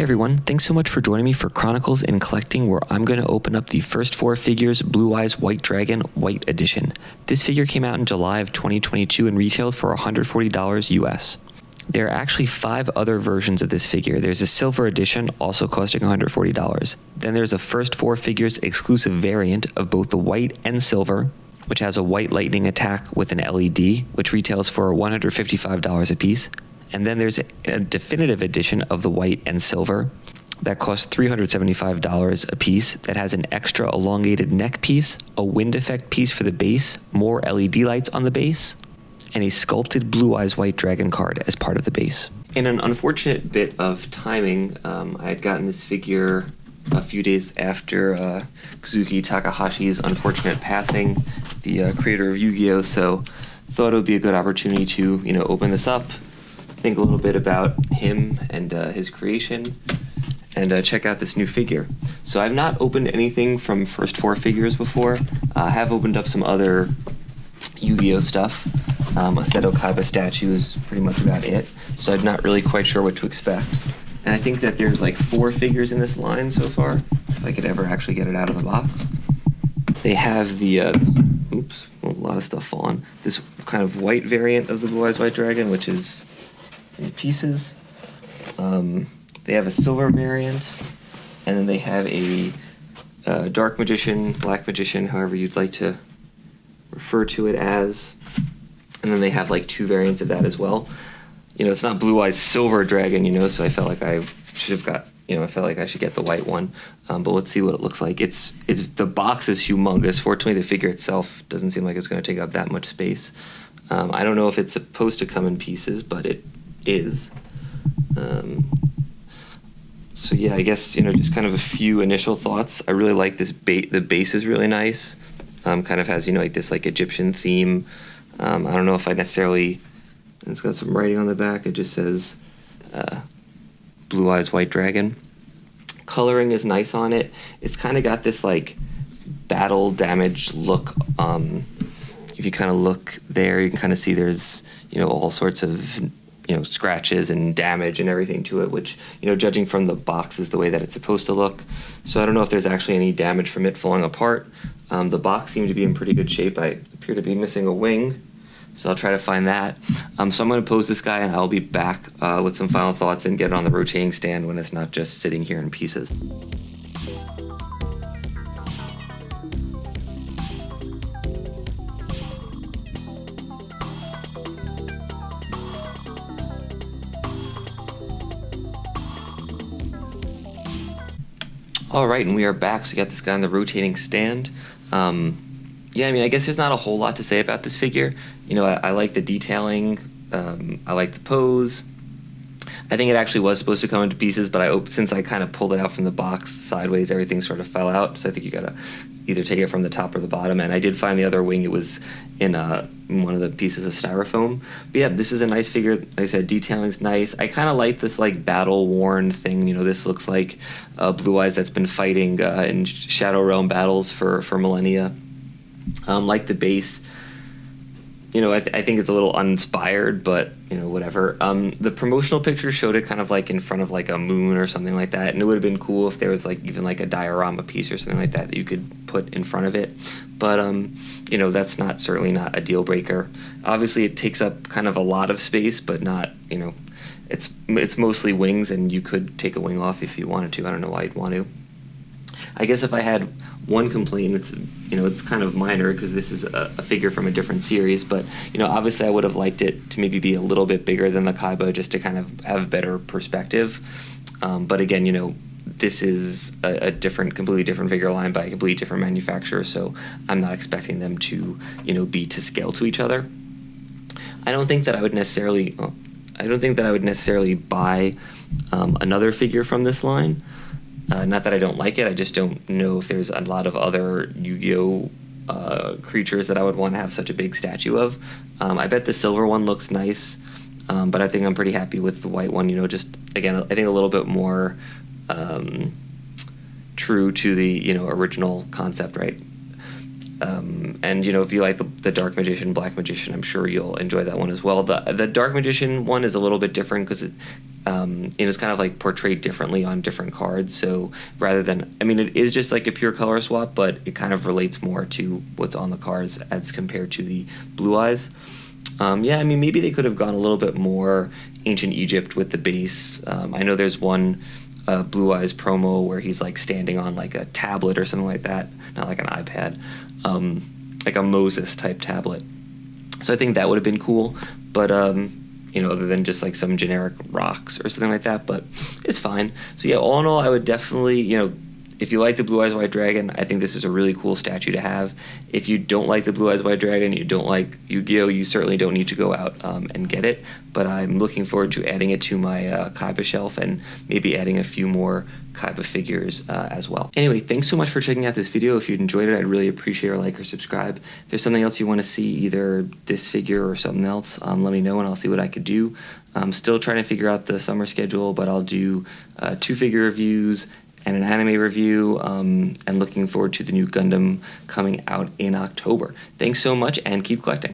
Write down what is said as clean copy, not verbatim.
everyone, thanks so much for joining me for Chronicles in Collecting, where I'm going to open up the first 4 figures Blue Eyes White Dragon White Edition. This figure came out in July of 2022 and retailed for $140 US. There are actually 5 other versions of this figure. There's a silver edition, also costing $140. Then there's a first 4 figures exclusive variant of both the white and silver, which has a white lightning attack with an LED, which retails for $155 a piece. And then there's a definitive edition of the white and silver that costs $375 a piece, that has an extra elongated neck piece, a wind effect piece for the base, more LED lights on the base, and a sculpted Blue Eyes White Dragon card as part of the base. In an unfortunate bit of timing, I had gotten this figure a few days after Kazuki Takahashi's unfortunate passing, the creator of Yu-Gi-Oh! So thought it would be a good opportunity to, open this up, think a little bit about him and his creation, and check out this new figure. So I've not opened anything from first 4 figures before. I have opened up some other Yu-Gi-Oh! Stuff. A Seto Kaiba statue is pretty much about it, so I'm not really quite sure what to expect. And I think that there's like 4 figures in this line so far, if I could ever actually get it out of the box. They have the, oops, a lot of stuff falling. This kind of white variant of the Blue Eyes White Dragon, which is in pieces. They have a silver variant, and then they have a dark magician, black magician, however you'd like to refer to it as. And then they have like 2 variants of that as well. It's not Blue Eyes Silver Dragon, so I felt like I should have got, I felt like I should get the white one. But let's see what it looks like. It's the box is humongous. Fortunately, the figure itself doesn't seem like it's going to take up that much space. I don't know if it's supposed to come in pieces, but it is. So yeah, I guess, just kind of a few initial thoughts. I really like this the base is really nice. Kind of has, like this like Egyptian theme. I don't know if I necessarily, and it's got some writing on the back. It just says Blue Eyes White Dragon. Coloring is nice on it. It's kind of got this like battle damage look. If you kind of look there, you can kind of see there's, all sorts of, scratches and damage and everything to it, which, judging from the box is the way that it's supposed to look. So I don't know if there's actually any damage from it falling apart. The box seemed to be in pretty good shape. I appear to be missing a wing, so I'll try to find that. So I'm going to pose this guy, and I'll be back with some final thoughts and get it on the rotating stand when it's not just sitting here in pieces. All right, and we are back. So we got this guy on the rotating stand. Yeah, I guess there's not a whole lot to say about this figure. I like the detailing. I like the pose. I think it actually was supposed to come into pieces, but since I kind of pulled it out from the box sideways, everything sort of fell out. So I think you gotta either take it from the top or the bottom. And I did find the other wing. It was in one of the pieces of styrofoam. But yeah, this is a nice figure. Like I said, detailing's nice. I kind of like this like battle-worn thing. This looks like Blue Eyes that's been fighting in Shadow Realm battles for millennia. Like the base, I think it's a little uninspired, but whatever. The promotional picture showed it kind of like in front of like a moon or something like that, and it would have been cool if there was like even like a diorama piece or something like that you could put in front of it. But that's certainly not a deal breaker. Obviously, it takes up kind of a lot of space, but not it's mostly wings, and you could take a wing off if you wanted to. I don't know why you'd want to. I guess if I had one complaint, it's kind of minor because this is a figure from a different series, but obviously I would have liked it to maybe be a little bit bigger than the Kaiba just to kind of have better perspective. But again, this is a completely different figure line by a completely different manufacturer, so I'm not expecting them to be to scale to each other. I don't think that I would necessarily buy another figure from this line. Not that I don't like it, I just don't know if there's a lot of other Yu-Gi-Oh! Creatures that I would want to have such a big statue of. I bet the silver one looks nice, but I think I'm pretty happy with the white one. Just, again, I think a little bit more true to the, original concept, right? And if you like the Dark Magician, Black Magician, I'm sure you'll enjoy that one as well. The Dark Magician one is a little bit different because it's kind of like portrayed differently on different cards. So rather than, it is just like a pure color swap, but it kind of relates more to what's on the cards as compared to the Blue Eyes. Maybe they could have gone a little bit more ancient Egypt with the base. I know there's one Blue Eyes promo where he's like standing on like a tablet or something like that, not like an iPad, like a Moses type tablet. So I think that would have been cool, but other than just like some generic rocks or something like that, but it's fine. So yeah, all in all, I would definitely, if you like the Blue Eyes White Dragon, I think this is a really cool statue to have. If you don't like the Blue Eyes White Dragon, you don't like Yu-Gi-Oh!, you certainly don't need to go out and get it. But I'm looking forward to adding it to my Kaiba shelf and maybe adding a few more Kaiba figures as well. Anyway, thanks so much for checking out this video. If you enjoyed it, I'd really appreciate a like or subscribe. If there's something else you want to see, either this figure or something else, let me know and I'll see what I could do. I'm still trying to figure out the summer schedule, but I'll do 2 figure reviews and an anime review, and looking forward to the new Gundam coming out in October. Thanks so much, and keep collecting.